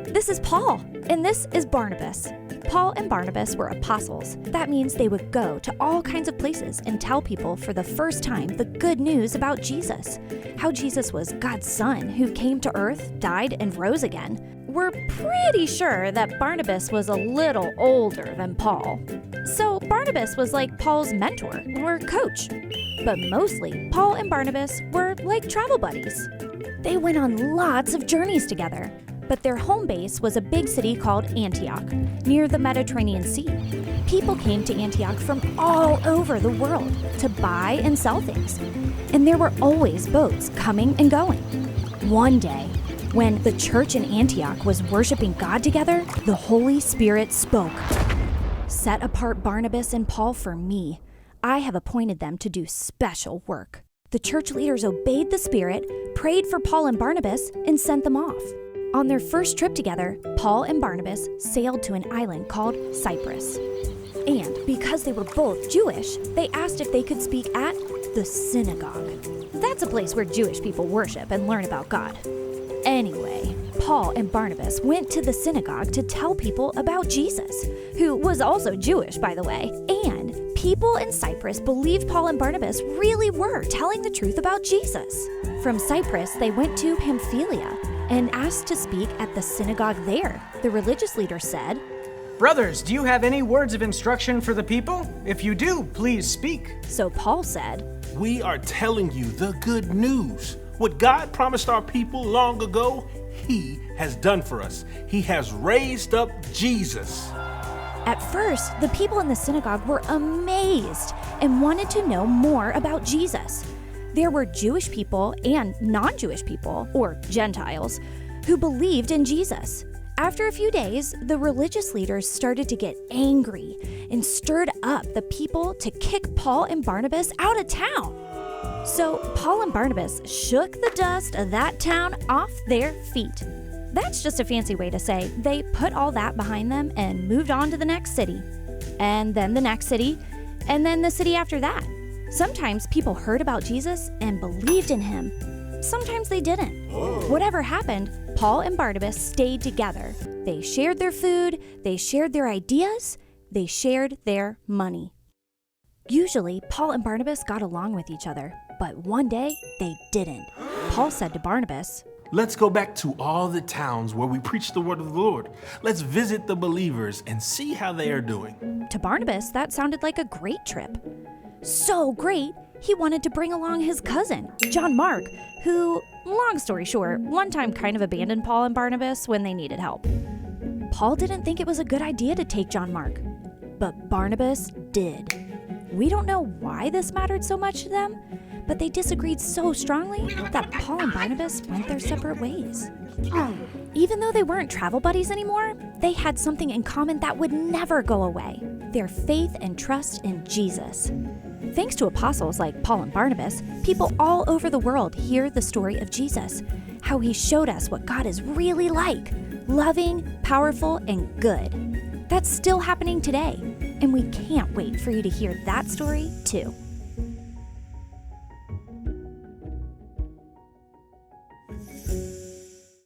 This is Paul, and this is Barnabas. Paul and Barnabas were apostles. That means they would go to all kinds of places and tell people for the first time the good news about Jesus. How Jesus was God's son who came to earth, died, and rose again. We're pretty sure that Barnabas was a little older than Paul. So Barnabas was like Paul's mentor or coach. But mostly, Paul and Barnabas were like travel buddies. They went on lots of journeys together. But their home base was a big city called Antioch, near the Mediterranean Sea. People came to Antioch from all over the world to buy and sell things. And there were always boats coming and going. One day, when the church in Antioch was worshiping God together, the Holy Spirit spoke. Set apart Barnabas and Paul for me. I have appointed them to do special work. The church leaders obeyed the Spirit, prayed for Paul and Barnabas, and sent them off. On their first trip together, Paul and Barnabas sailed to an island called Cyprus. And because they were both Jewish, they asked if they could speak at the synagogue. That's a place where Jewish people worship and learn about God. Anyway, Paul and Barnabas went to the synagogue to tell people about Jesus, who was also Jewish, by the way. And people in Cyprus believed Paul and Barnabas really were telling the truth about Jesus. From Cyprus, they went to Pamphylia and asked to speak at the synagogue there. The religious leader said, "Brothers, do you have any words of instruction for the people? If you do, please speak." So Paul said, "We are telling you the good news. What God promised our people long ago, He has done for us. He has raised up Jesus." At first, the people in the synagogue were amazed and wanted to know more about Jesus. There were Jewish people and non-Jewish people, or Gentiles, who believed in Jesus. After a few days, the religious leaders started to get angry and stirred up the people to kick Paul and Barnabas out of town. So Paul and Barnabas shook the dust of that town off their feet. That's just a fancy way to say they put all that behind them and moved on to the next city. And then the next city, and then the city after that. Sometimes people heard about Jesus and believed in him. Sometimes they didn't. Whatever happened, Paul and Barnabas stayed together. They shared their food, they shared their ideas, they shared their money. Usually, Paul and Barnabas got along with each other, but one day they didn't. Paul said to Barnabas, "Let's go back to all the towns where we preach the word of the Lord. Let's visit the believers and see how they are doing." To Barnabas, that sounded like a great trip. So great, he wanted to bring along his cousin, John Mark, who, long story short, one time kind of abandoned Paul and Barnabas when they needed help. Paul didn't think it was a good idea to take John Mark, but Barnabas did. We don't know why this mattered so much to them, but they disagreed so strongly that Paul and Barnabas went their separate ways. Even though they weren't travel buddies anymore, they had something in common that would never go away: their faith and trust in Jesus. Thanks to apostles like Paul and Barnabas, people all over the world hear the story of Jesus, how he showed us what God is really like: loving, powerful, and good. That's still happening today, and we can't wait for you to hear that story too.